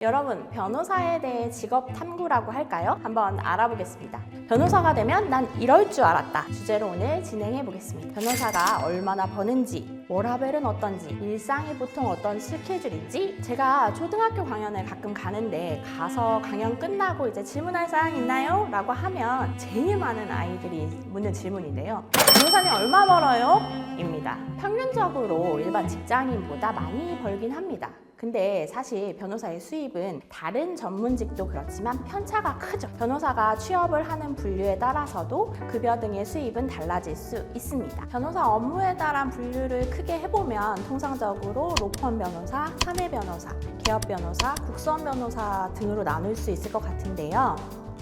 여러분, 변호사에 대해 직업 탐구라고 할까요? 한번 알아보겠습니다. 변호사가 되면 난 이럴 줄 알았다 주제로 오늘 진행해 보겠습니다. 변호사가 얼마나 버는지, 워라밸은 어떤지, 일상이 보통 어떤 스케줄인지. 제가 초등학교 강연을 가끔 가는데 가서 강연 끝나고 이제 질문할 사항 있나요? 라고 하면 제일 많은 아이들이 묻는 질문인데요. 변호사님 얼마 벌어요? 입니다. 평균적으로 일반 직장인보다 많이 벌긴 합니다. 근데 사실 변호사의 수입은 다른 전문직도 그렇지만 편차가 크죠. 변호사가 취업을 하는 분류에 따라서도 급여 등의 수입은 달라질 수 있습니다. 변호사 업무에 따른 분류를 크게 해보면 통상적으로 로펌 변호사, 사내 변호사, 개업 변호사, 국선 변호사 등으로 나눌 수 있을 것 같은데요.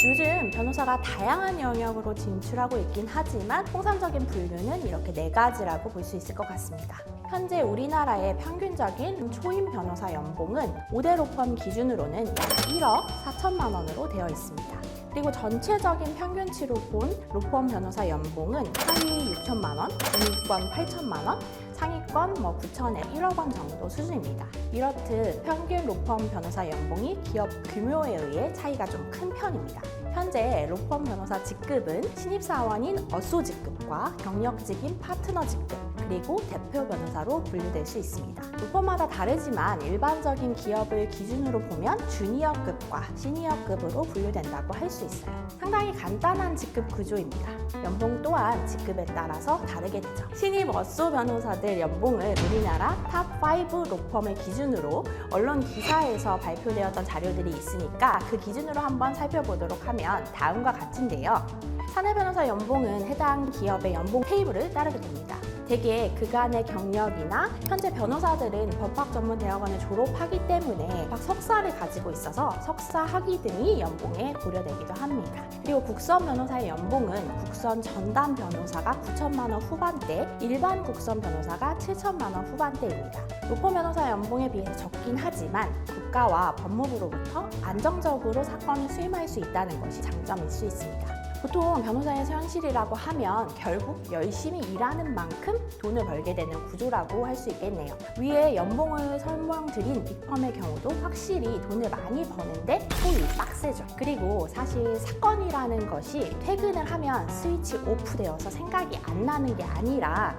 요즘 변호사가 다양한 영역으로 진출하고 있긴 하지만 통상적인 분류는 이렇게 4가지라고 볼 수 있을 것 같습니다. 현재 우리나라의 평균적인 초임 변호사 연봉은 5대 로펌 기준으로는 약 1억 4천만 원으로 되어 있습니다. 그리고 전체적인 평균치로 본 로펌 변호사 연봉은 하위 6천만 원, 중위권 8천만 원, 상위권 9천에 1억 원 정도 수준입니다. 이렇듯 평균 로펌 변호사 연봉이 기업 규모에 의해 차이가 좀 큰 편입니다. 현재 로펌 변호사 직급은 신입사원인 어소 직급과 경력직인 파트너 직급, 그리고 대표 변호사로 분류될 수 있습니다. 로펌마다 다르지만 일반적인 기업을 기준으로 보면 주니어급과 시니어급으로 분류된다고 할 수 있어요. 상당히 간단한 직급 구조입니다. 연봉 또한 직급에 따라서 다르게 되죠. 신입 어소 변호사들 연봉을 우리나라 탑5 로펌을 기준으로 언론 기사에서 발표되었던 자료들이 있으니까 그 기준으로 한번 살펴보도록 하면 다음과 같은데요. 사내 변호사 연봉은 해당 기업의 연봉 테이블을 따르게 됩니다. 대개 그간의 경력이나 현재 변호사들은 법학전문대학원을 졸업하기 때문에 석사를 가지고 있어서 석사 학위 등이 연봉에 고려되기도 합니다. 그리고 국선 변호사의 연봉은 국선 전담 변호사가 9천만 원 후반대, 일반 국선 변호사가 7천만 원 후반대입니다. 로펌 변호사 연봉에 비해서 적긴 하지만 국가와 법무부로부터 안정적으로 사건을 수임할 수 있다는 것이 장점일 수 있습니다. 보통 변호사의 현실이라고 하면 결국 열심히 일하는 만큼 돈을 벌게 되는 구조라고 할 수 있겠네요. 위에 연봉을 설명드린 빅펌의 경우도 확실히 돈을 많이 버는데 소위 빡세죠. 그리고 사실 사건이라는 것이 퇴근을 하면 스위치 오프되어서 생각이 안 나는 게 아니라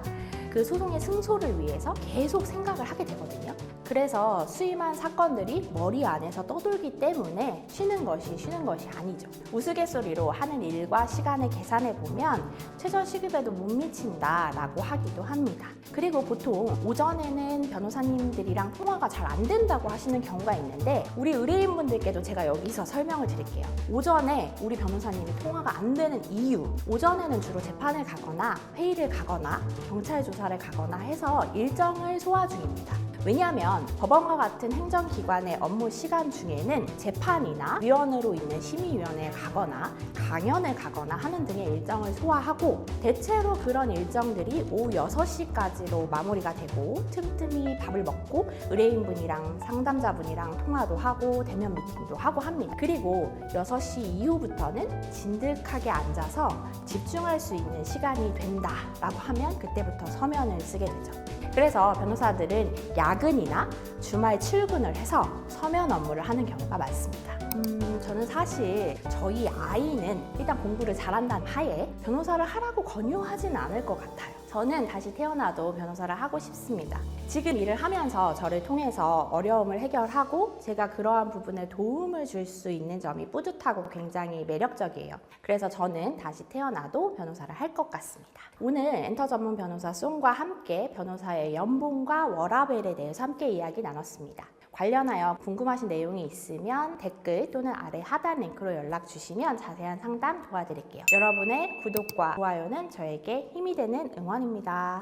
그 소송의 승소를 위해서 계속 생각을 하게 되거든요. 그래서 수임한 사건들이 머리 안에서 떠돌기 때문에 쉬는 것이 아니죠. 우스갯소리로 하는 일과 시간을 계산해 보면 최저 시급에도 못 미친다라고 하기도 합니다. 그리고 보통 오전에는 변호사님들이랑 통화가 잘 안 된다고 하시는 경우가 있는데 우리 의뢰인분들께도 제가 여기서 설명을 드릴게요. 오전에 우리 변호사님이 통화가 안 되는 이유, 오전에는 주로 재판을 가거나 회의를 가거나 경찰 조사를 가거나 해서 일정을 소화 중입니다. 왜냐하면 법원과 같은 행정기관의 업무 시간 중에는 재판이나 위원으로 있는 심의위원회에 가거나 강연을 가거나 하는 등의 일정을 소화하고 대체로 그런 일정들이 오후 6시까지로 마무리가 되고 틈틈이 밥을 먹고 의뢰인분이랑 상담자분이랑 통화도 하고 대면 미팅도 하고 합니다. 그리고 6시 이후부터는 진득하게 앉아서 집중할 수 있는 시간이 된다라고 하면 그때부터 서면을 쓰게 되죠. 그래서 변호사들은 야근이나 주말 출근을 해서 서면 업무를 하는 경우가 많습니다. 저는 사실 저희 아이는 일단 공부를 잘한다는 하에 변호사를 하라고 권유하지는 않을 것 같아요. 저는 다시 태어나도 변호사를 하고 싶습니다. 지금 일을 하면서 저를 통해서 어려움을 해결하고 제가 그러한 부분에 도움을 줄 수 있는 점이 뿌듯하고 굉장히 매력적이에요. 그래서 저는 다시 태어나도 변호사를 할 것 같습니다. 오늘 엔터 전문 변호사 송과 함께 변호사의 연봉과 워라밸에 대해서 함께 이야기 나눴습니다. 관련하여 궁금하신 내용이 있으면 댓글 또는 아래 하단 링크로 연락 주시면 자세한 상담 도와드릴게요. 여러분의 구독과 좋아요는 저에게 힘이 되는 응원입니다.